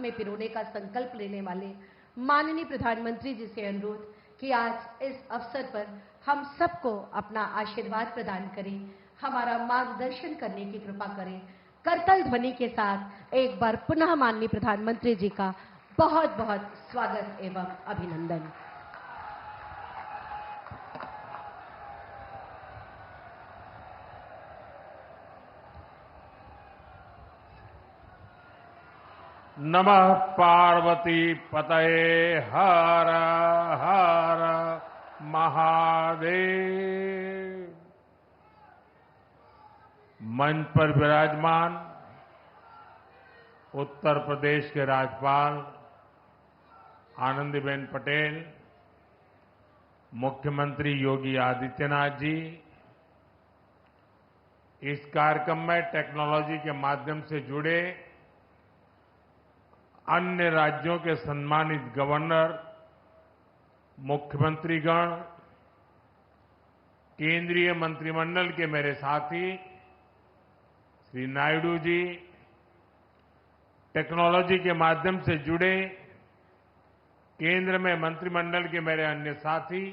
में पिरोने का संकल्प लेने वाले माननीय प्रधानमंत्री जी से अनुरोध कि आज इस अवसर पर हम सबको अपना आशीर्वाद प्रदान करें, हमारा मार्गदर्शन करने की कृपा करें। करतल ध्वनि के साथ एक बार पुनः माननीय प्रधानमंत्री जी का बहुत बहुत स्वागत एवं अभिनंदन। नमः पार्वती पतये हर हर महादेव। मंच पर विराजमान उत्तर प्रदेश के राज्यपाल आनंदीबेन पटेल, मुख्यमंत्री योगी आदित्यनाथ जी, इस कार्यक्रम में टेक्नोलॉजी के माध्यम से जुड़े अन्य राज्यों के सम्मानित गवर्नर, मुख्यमंत्रीगण, केंद्रीय मंत्रिमंडल के मेरे साथी श्री नायडू जी, टेक्नोलॉजी के माध्यम से जुड़े केंद्र में मंत्रिमंडल के मेरे अन्य साथी,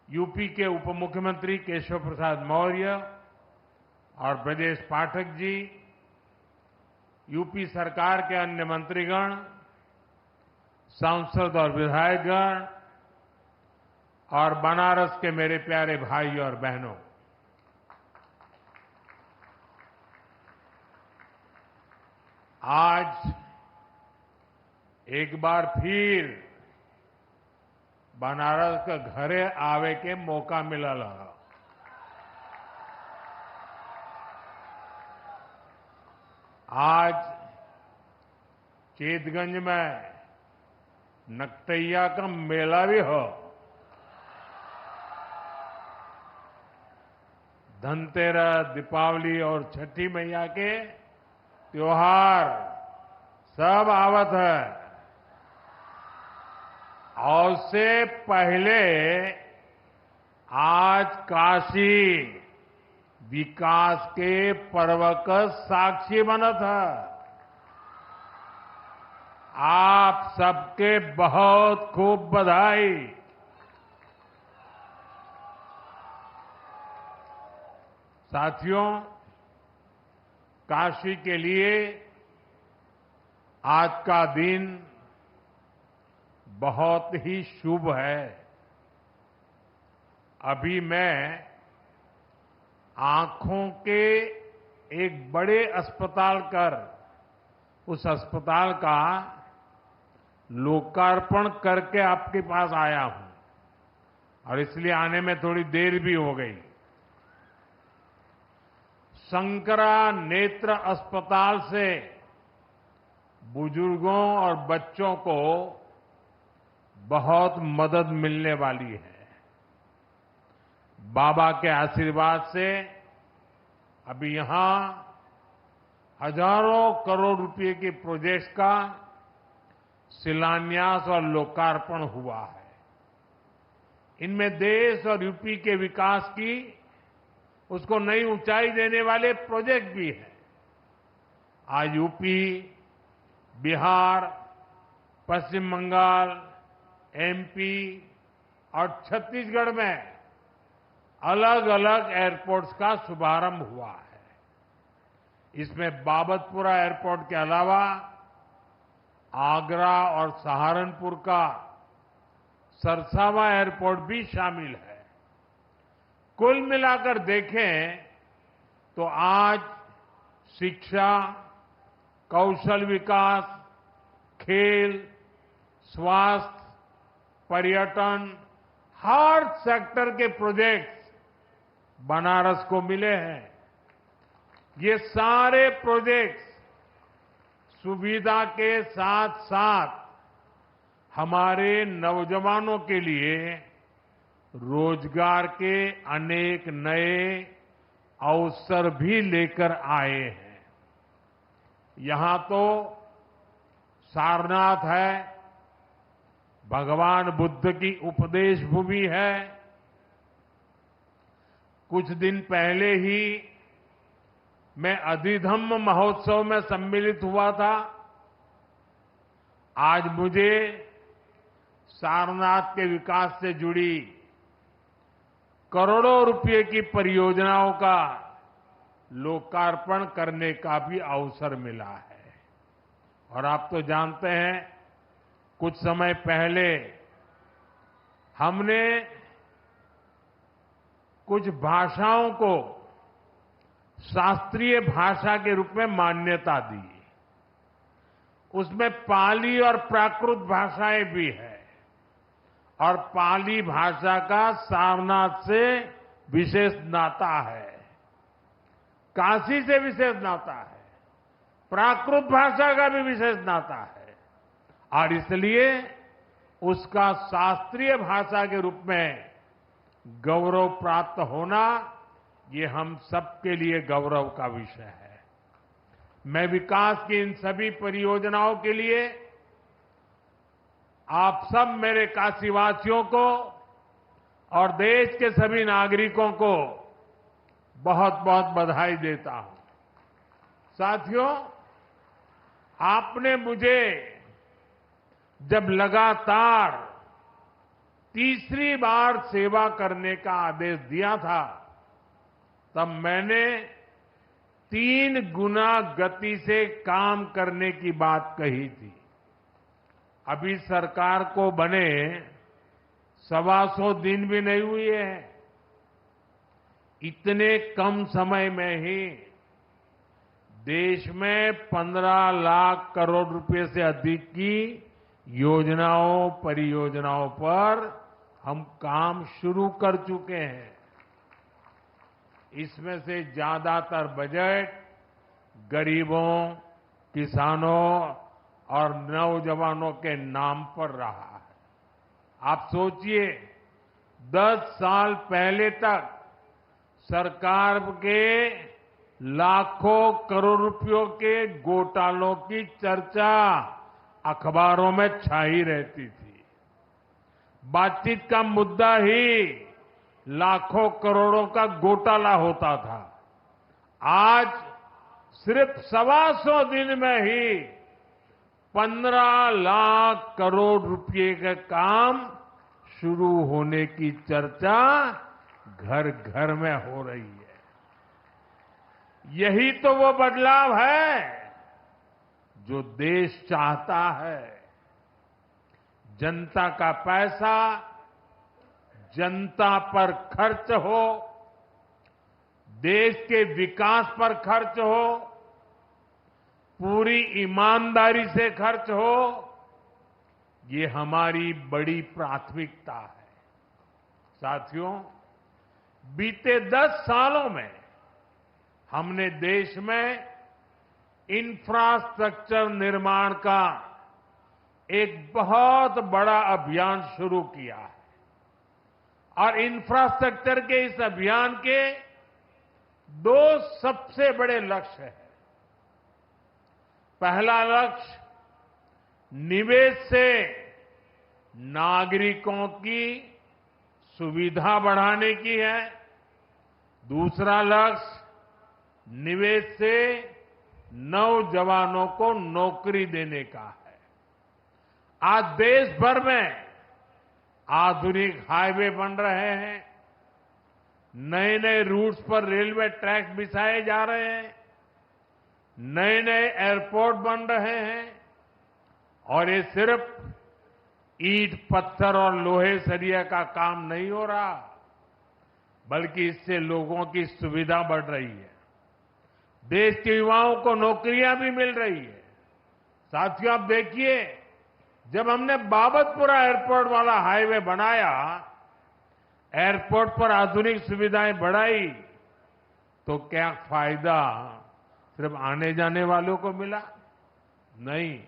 यूपी के उप मुख्यमंत्री केशव प्रसाद मौर्य और ब्रजेश पाठक जी, यूपी सरकार के अन्य मंत्रीगण, सांसद और विधायकगण और बनारस के मेरे प्यारे भाई और बहनों, आज एक बार फिर बनारस के घरे आवे के मौका मिलल है। आज चेतगंज में नकटैया का मेला भी हो, धनतेरस, दीपावली और छठी मैया के त्योहार सब आवत है। और से पहले आज काशी विकास के पर्व का साक्षी बनत है। आप सबके बहुत खूब बधाई। साथियों, काशी के लिए आज का दिन बहुत ही शुभ है। अभी मैं आंखों के एक बड़े अस्पताल कर उस अस्पताल का लोकार्पण करके आपके पास आया हूं और इसलिए आने में थोड़ी देर भी हो गई। शंकरा नेत्र अस्पताल से बुजुर्गों और बच्चों को बहुत मदद मिलने वाली है। बाबा के आशीर्वाद से अभी यहां हजारों करोड़ रुपए के प्रोजेक्ट्स का शिलान्यास और लोकार्पण हुआ है। इनमें देश और यूपी के विकास की उसको नई ऊंचाई देने वाले प्रोजेक्ट भी हैं। आज यूपी, बिहार, पश्चिम बंगाल, एमपी और छत्तीसगढ़ में अलग अलग एयरपोर्ट्स का शुभारंभ हुआ है। इसमें बाबतपुरा एयरपोर्ट के अलावा आगरा और सहारनपुर का सरसावा एयरपोर्ट भी शामिल है। कुल मिलाकर देखें तो आज शिक्षा, कौशल विकास, खेल, स्वास्थ्य, पर्यटन, हर सेक्टर के प्रोजेक्ट्स बनारस को मिले हैं। ये सारे प्रोजेक्ट्स सुविधा के साथ साथ हमारे नौजवानों के लिए रोजगार के अनेक नए अवसर भी लेकर आए हैं। यहां तो सारनाथ है, भगवान बुद्ध की उपदेश भूमि है। कुछ दिन पहले ही मैं अधिधम्म महोत्सव में सम्मिलित हुआ था। आज मुझे सारनाथ के विकास से जुड़ी करोड़ों रुपए की परियोजनाओं का लोकार्पण करने का भी अवसर मिला है। और आप तो जानते हैं, कुछ समय पहले हमने कुछ भाषाओं को शास्त्रीय भाषा के रूप में मान्यता दी। उसमें पाली और प्राकृत भाषाएं भी है और पाली भाषा का सारनाथ से विशेष नाता है, काशी से विशेष नाता है, प्राकृत भाषा का भी विशेष नाता है और इसलिए उसका शास्त्रीय भाषा के रूप में गौरव प्राप्त होना ये हम सबके लिए गौरव का विषय है। मैं विकास की इन सभी परियोजनाओं के लिए आप सब मेरे काशीवासियों को और देश के सभी नागरिकों को बहुत बहुत बधाई देता हूं। साथियों, आपने मुझे जब लगातार तीसरी बार सेवा करने का आदेश दिया था, तब मैंने 3 गुना गति से काम करने की बात कही थी। अभी सरकार को बने 125 दिन भी नहीं हुए हैं। इतने कम समय में ही देश में 15 लाख करोड़ रुपए से अधिक की योजनाओं, परियोजनाओं पर हम काम शुरू कर चुके हैं। इसमें से ज्यादातर बजट गरीबों, किसानों और नौजवानों के नाम पर रहा है। आप सोचिए, 10 साल पहले तक सरकार के लाखों करोड़ रुपयों के घोटालों की चर्चा अखबारों में छाई रहती थी। बातचीत का मुद्दा ही लाखों करोड़ों का घोटाला होता था। आज सिर्फ 125 दिन में ही 15 लाख करोड़ रुपए के काम शुरू होने की चर्चा घर घर में हो रही है। यही तो वो बदलाव है जो देश चाहता है। जनता का पैसा जनता पर खर्च हो, देश के विकास पर खर्च हो, पूरी ईमानदारी से खर्च हो, ये हमारी बड़ी प्राथमिकता है। साथियों, बीते 10 सालों में हमने देश में इंफ्रास्ट्रक्चर निर्माण का एक बहुत बड़ा अभियान शुरू किया है और इंफ्रास्ट्रक्चर के इस अभियान के 2 सबसे बड़े लक्ष्य हैं। पहला लक्ष्य निवेश से नागरिकों की सुविधा बढ़ाने की है। दूसरा लक्ष्य निवेश से नौजवानों को नौकरी देने का है। आज देश भर में आधुनिक हाईवे बन रहे हैं, नए नए रूट्स पर रेलवे ट्रैक बिछाए जा रहे हैं, नए नए एयरपोर्ट बन रहे हैं और ये सिर्फ ईंट, पत्थर और लोहे सरिया का काम नहीं हो रहा, बल्कि इससे लोगों की सुविधा बढ़ रही है। देश के युवाओं को नौकरियां भी मिल रही है। साथियों, आप देखिए, जब हमने बाबतपुरा एयरपोर्ट वाला हाईवे बनाया, एयरपोर्ट पर आधुनिक सुविधाएं बढ़ाई, तो क्या फायदा सिर्फ आने जाने वालों को मिला? नहीं,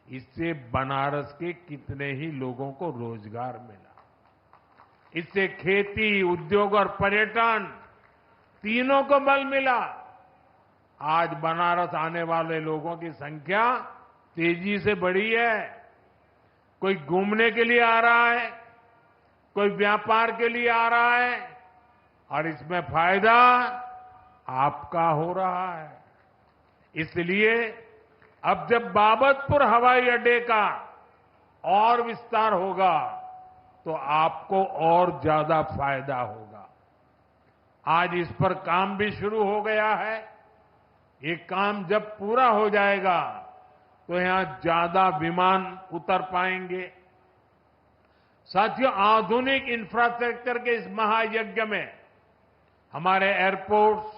इससे बनारस के कितने ही लोगों को रोजगार मिला। इससे खेती, उद्योग और पर्यटन तीनों को बल मिला। आज बनारस आने वाले लोगों की संख्या तेजी से बढ़ी है। कोई घूमने के लिए आ रहा है, कोई व्यापार के लिए आ रहा है और इसमें फायदा आपका हो रहा है। इसलिए अब जब बाबतपुर हवाई अड्डे का और विस्तार होगा तो आपको और ज्यादा फायदा होगा। आज इस पर काम भी शुरू हो गया है। ये काम जब पूरा हो जाएगा तो यहां ज्यादा विमान उतर पाएंगे। साथियों, आधुनिक इंफ्रास्ट्रक्चर के इस महायज्ञ में हमारे एयरपोर्ट्स,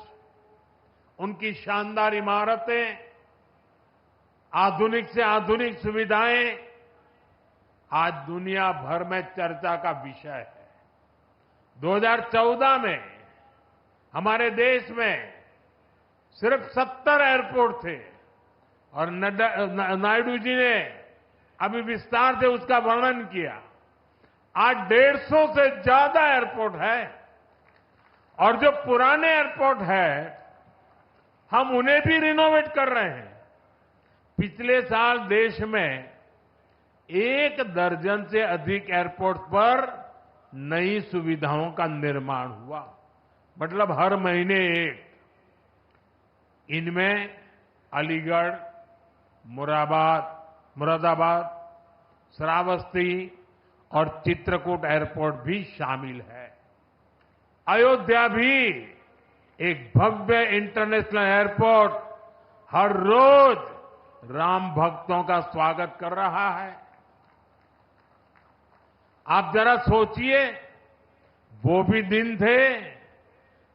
उनकी शानदार इमारतें, आधुनिक से आधुनिक सुविधाएं आज दुनिया भर में चर्चा का विषय है। 2014 में हमारे देश में सिर्फ 70 एयरपोर्ट थे और नायडू जी ने अभी विस्तार से उसका वर्णन किया। आज 150 से ज्यादा एयरपोर्ट है और जो पुराने एयरपोर्ट है हम उन्हें भी रिनोवेट कर रहे हैं। पिछले साल देश में 1 दर्जन से अधिक एयरपोर्ट पर नई सुविधाओं का निर्माण हुआ, मतलब हर महीने एक। इनमें अलीगढ़, मुरादाबाद, श्रावस्ती और चित्रकूट एयरपोर्ट भी शामिल है। अयोध्या भी एक भव्य इंटरनेशनल एयरपोर्ट हर रोज राम भक्तों का स्वागत कर रहा है। आप जरा सोचिए, वो भी दिन थे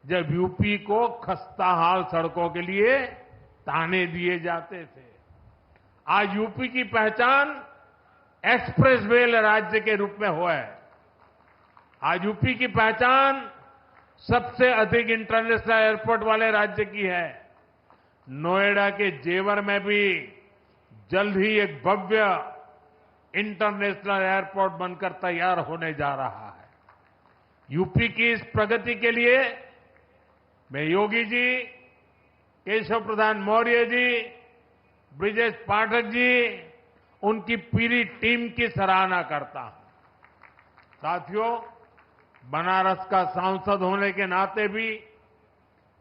जब यूपी को खस्ताहाल सड़कों के लिए ताने दिए जाते थे। आज यूपी की पहचान एक्सप्रेसवे राज्य के रूप में हुआ है। आज यूपी की पहचान सबसे अधिक इंटरनेशनल एयरपोर्ट वाले राज्य की है। नोएडा के जेवर में भी जल्द ही एक भव्य इंटरनेशनल एयरपोर्ट बनकर तैयार होने जा रहा है। यूपी की इस प्रगति के लिए मैं योगी जी, केशव प्रसाद मौर्य जी, ब्रिजेश पाठक जी, उनकी पूरी टीम की सराहना करता हूं। साथियों, बनारस का सांसद होने के नाते भी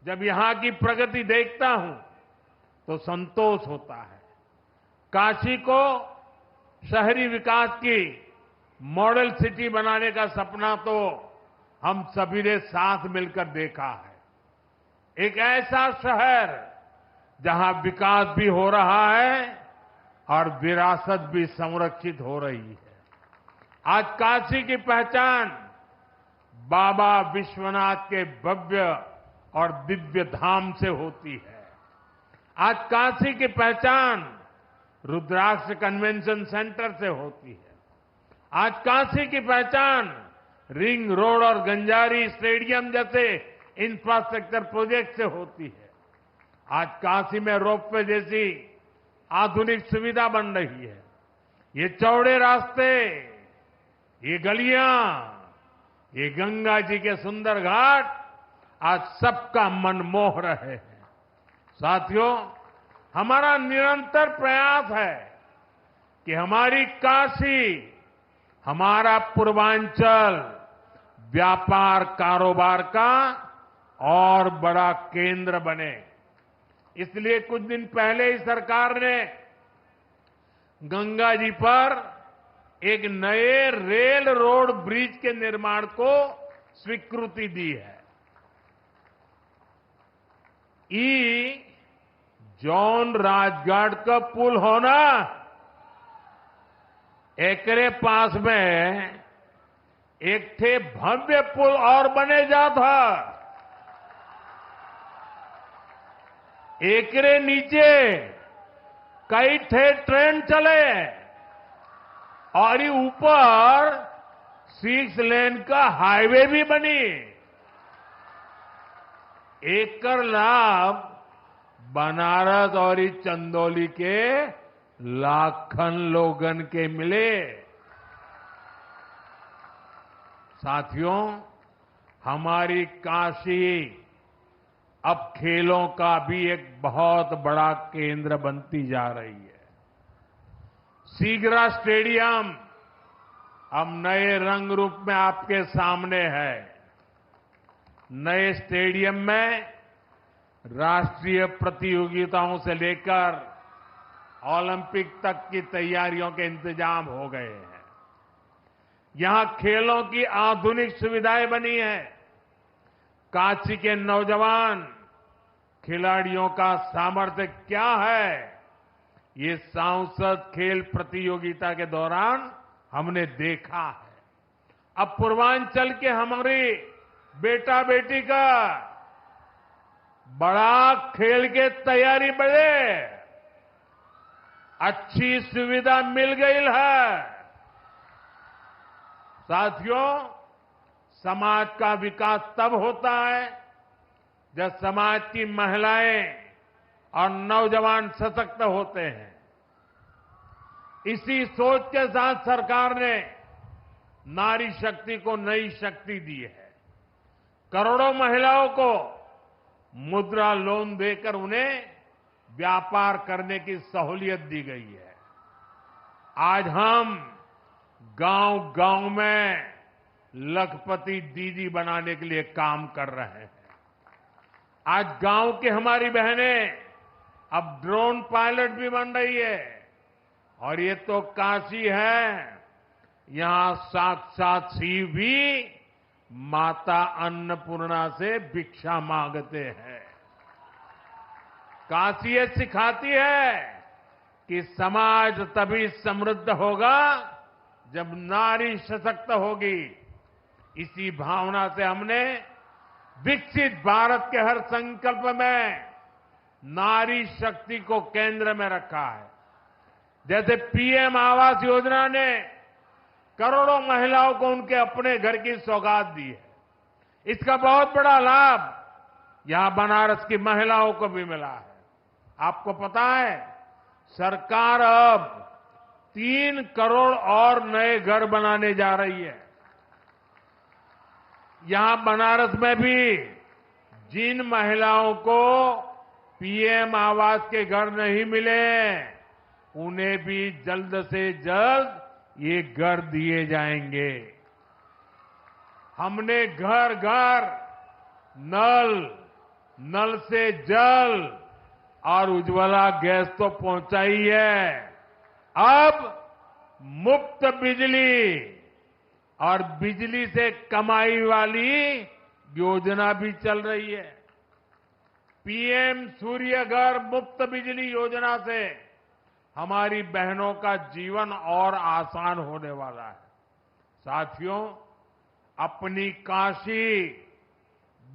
जब यहां की प्रगति देखता हूं तो संतोष होता है। काशी को शहरी विकास की मॉडल सिटी बनाने का सपना तो हम सभी ने साथ मिलकर देखा है। एक ऐसा शहर जहां विकास भी हो रहा है और विरासत भी संरक्षित हो रही है। आज काशी की पहचान बाबा विश्वनाथ के भव्य और दिव्य धाम से होती है। आज काशी की पहचान रुद्राक्ष कन्वेंशन सेंटर से होती है। आज काशी की पहचान रिंग रोड और गंजारी स्टेडियम जैसे इंफ्रास्ट्रक्चर प्रोजेक्ट से होती है। आज काशी में रोपवे जैसी आधुनिक सुविधा बन रही है। ये चौड़े रास्ते, ये गलियां, ये गंगा जी के सुंदर घाट आज सबका मन मोह रहे हैं। साथियों, हमारा निरंतर प्रयास है कि हमारी काशी, हमारा पूर्वांचल व्यापार कारोबार का और बड़ा केंद्र बने। इसलिए कुछ दिन पहले ही सरकार ने गंगा जी पर एक नए रेल रोड ब्रिज के निर्माण को स्वीकृति दी है। जॉन राजघाट का पुल होना, एकरे पास में एक थे भव्य पुल और बने जा था। एकरे नीचे कई थे ट्रेन चले और ये ऊपर 6 लेन का हाईवे भी बनी। एकर लाभ बनारस और इस चंदौली के लाखन लोगन के मिले। साथियों, हमारी काशी अब खेलों का भी एक बहुत बड़ा केंद्र बनती जा रही है। सीगरा स्टेडियम अब नए रंग रूप में आपके सामने है। नए स्टेडियम में राष्ट्रीय प्रतियोगिताओं से लेकर ओलंपिक तक की तैयारियों के इंतजाम हो गए हैं। यहां खेलों की आधुनिक सुविधाएं बनी है। काशी के नौजवान खिलाड़ियों का सामर्थ्य क्या है, ये सांसद खेल प्रतियोगिता के दौरान हमने देखा है। अब पूर्वांचल के हमारी बेटा बेटी का बड़ा खेल के तैयारी बढ़े, अच्छी सुविधा मिल गई है। साथियों, समाज का विकास तब होता है जब समाज की महिलाएं और नौजवान सशक्त होते हैं। इसी सोच के साथ सरकार ने नारी शक्ति को नई शक्ति दी है। करोड़ों महिलाओं को मुद्रा लोन देकर उन्हें व्यापार करने की सहूलियत दी गई है। आज हम गांव-गांव में लखपति दीदी बनाने के लिए काम कर रहे हैं। आज गांव की हमारी बहनें अब ड्रोन पायलट भी बन रही है। और ये तो काशी है, यहां साक्षात शिव भी माता अन्नपूर्णा से भिक्षा मांगते हैं। काशी ये सिखाती है कि समाज तभी समृद्ध होगा जब नारी सशक्त होगी। इसी भावना से हमने विकसित भारत के हर संकल्प में नारी शक्ति को केंद्र में रखा है। जैसे पीएम आवास योजना ने करोड़ों महिलाओं को उनके अपने घर की सौगात दी है। इसका बहुत बड़ा लाभ यहां बनारस की महिलाओं को भी मिला है। आपको पता है, सरकार अब 3 करोड़ और नए घर बनाने जा रही है। यहां बनारस में भी जिन महिलाओं को पीएम आवास के घर नहीं मिले, उन्हें भी जल्द से जल्द ये घर दिए जाएंगे। हमने घर घर नल से जल और उज्ज्वला गैस तो पहुंचाई है। अब मुफ्त बिजली और बिजली से कमाई वाली योजना भी चल रही है। पीएम सूर्य घर मुफ्त बिजली योजना से हमारी बहनों का जीवन और आसान होने वाला है। साथियों, अपनी काशी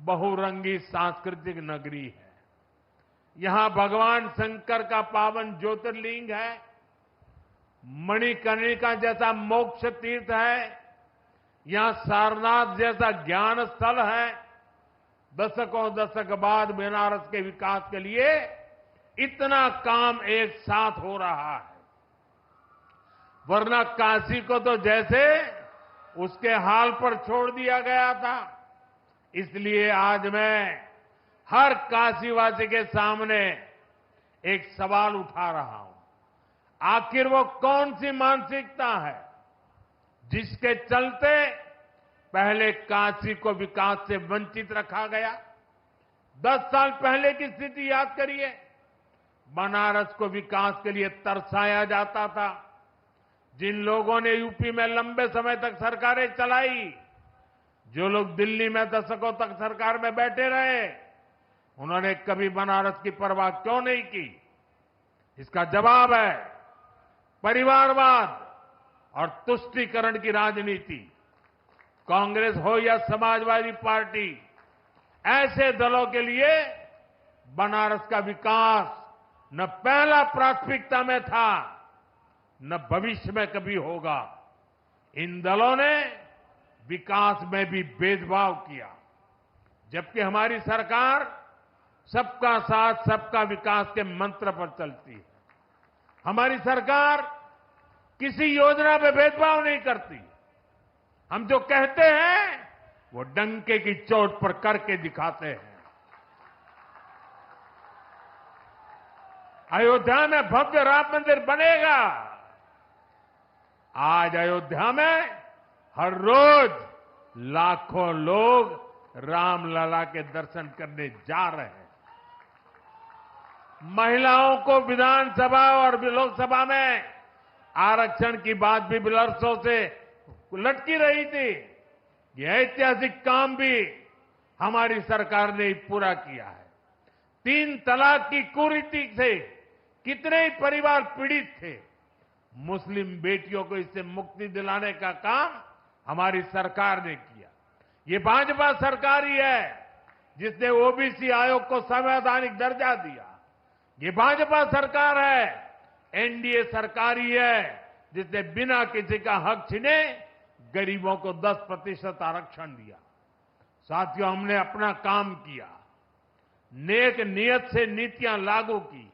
बहुरंगी सांस्कृतिक नगरी है। यहां भगवान शंकर का पावन ज्योतिर्लिंग है, मणिकर्णिका जैसा मोक्ष तीर्थ है, यहां सारनाथ जैसा ज्ञान स्थल है। दशकों दशक बाद बनारस के विकास के लिए इतना काम एक साथ हो रहा है। वरना काशी को तो जैसे उसके हाल पर छोड़ दिया गया था। इसलिए आज मैं हर काशीवासी के सामने एक सवाल उठा रहा हूं। आखिर वो कौन सी मानसिकता है जिसके चलते पहले काशी को विकास से वंचित रखा गया? 10 साल पहले की स्थिति याद करिए। बनारस को विकास के लिए तरसाया जाता था। जिन लोगों ने यूपी में लंबे समय तक सरकारें चलाई, जो लोग दिल्ली में दशकों तक सरकार में बैठे रहे, उन्होंने कभी बनारस की परवाह क्यों नहीं की? इसका जवाब है परिवारवाद और तुष्टीकरण की राजनीति। कांग्रेस हो या समाजवादी पार्टी, ऐसे दलों के लिए बनारस का विकास न पहला प्राथमिकता में था, न भविष्य में कभी होगा। इन दलों ने विकास में भी भेदभाव किया, जबकि हमारी सरकार सबका साथ सबका विकास के मंत्र पर चलती है। हमारी सरकार किसी योजना पे भेदभाव नहीं करती। हम जो कहते हैं वो डंके की चोट पर करके दिखाते हैं। अयोध्या में भव्य राम मंदिर बनेगा। आज अयोध्या में हर रोज लाखों लोग रामलला के दर्शन करने जा रहे हैं। महिलाओं को विधानसभा और लोकसभा में आरक्षण की बात भी वर्षों से लटकी रही थी। यह ऐतिहासिक काम भी हमारी सरकार ने पूरा किया है। 3 तलाक की कुरीति से कितने ही परिवार पीड़ित थे। मुस्लिम बेटियों को इससे मुक्ति दिलाने का काम हमारी सरकार ने किया। ये भाजपा सरकार ही है जिसने ओबीसी आयोग को संवैधानिक दर्जा दिया। ये भाजपा सरकार है, एनडीए सरकार ही है जिसने बिना किसी का हक छीने गरीबों को 10% आरक्षण दिया। साथियों, हमने अपना काम किया, नेक नियत से नीतियां लागू की,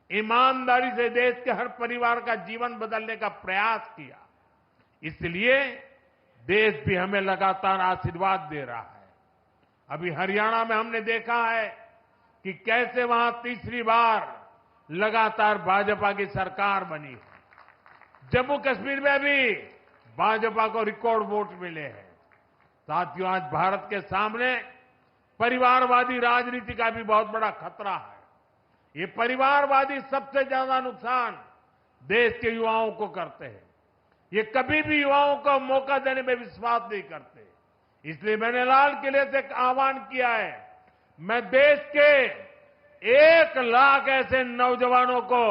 ईमानदारी से देश के हर परिवार का जीवन बदलने का प्रयास किया। इसलिए देश भी हमें लगातार आशीर्वाद दे रहा है। अभी हरियाणा में हमने देखा है कि कैसे वहां तीसरी बार लगातार भाजपा की सरकार बनी है। जम्मू कश्मीर में भी भाजपा को रिकॉर्ड वोट मिले हैं। साथियों, आज भारत के सामने परिवारवादी राजनीति का भी बहुत बड़ा खतरा है। ये परिवारवादी सबसे ज्यादा नुकसान देश के युवाओं को करते हैं। ये कभी भी युवाओं को मौका देने में विश्वास नहीं करते। इसलिए मैंने लाल किले से आह्वान किया है, मैं देश के 1 लाख ऐसे नौजवानों को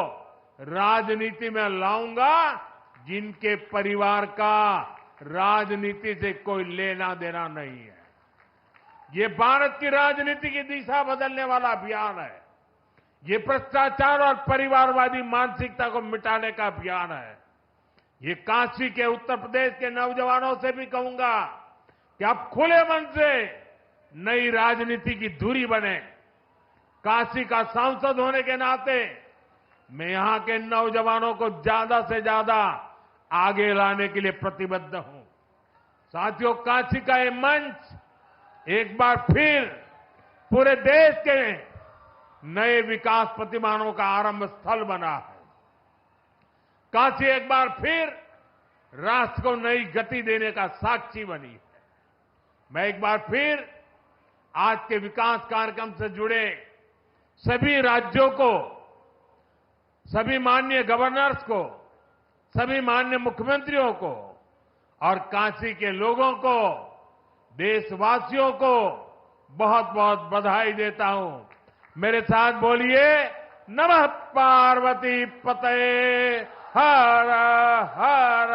राजनीति में लाऊंगा जिनके परिवार का राजनीति से कोई लेना देना नहीं है। ये भारत की राजनीति की दिशा बदलने वाला अभियान है। ये भ्रष्टाचार और परिवारवादी मानसिकता को मिटाने का अभियान है। ये काशी के उत्तर प्रदेश के नौजवानों से भी कहूंगा कि आप खुले मन से नई राजनीति की धुरी बने। काशी का सांसद होने के नाते मैं यहां के नौजवानों को ज्यादा से ज्यादा आगे लाने के लिए प्रतिबद्ध हूं। साथियों, काशी का ये मंच एक बार फिर पूरे देश के नए विकास प्रतिमानों का आरंभ स्थल बना है। काशी एक बार फिर राष्ट्र को नई गति देने का साक्षी बनी है। मैं एक बार फिर आज के विकास कार्यक्रम से जुड़े सभी राज्यों को, सभी माननीय गवर्नर्स को, सभी माननीय मुख्यमंत्रियों को और काशी के लोगों को, देशवासियों को बहुत बहुत बधाई देता हूं। मेरे साथ बोलिए, नमः पार्वती पतये हर हर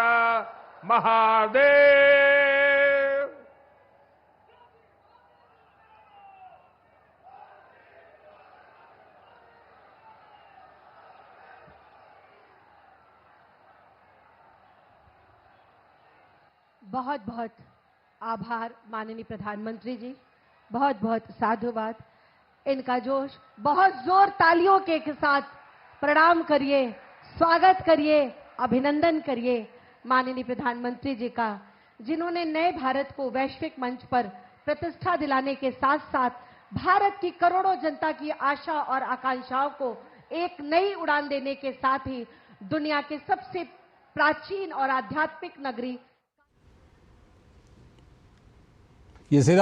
महादेव। बहुत बहुत आभार माननीय प्रधानमंत्री जी, बहुत बहुत साधुवाद। इनका जोश बहुत जोर तालियों के साथ प्रणाम करिए, स्वागत करिए, अभिनंदन करिए माननीय प्रधानमंत्री जी का, जिन्होंने नए भारत को वैश्विक मंच पर प्रतिष्ठा दिलाने के साथ साथ भारत की करोड़ों जनता की आशा और आकांक्षाओं को एक नई उड़ान देने के साथ ही दुनिया के सबसे प्राचीन और आध्यात्मिक नगरी ये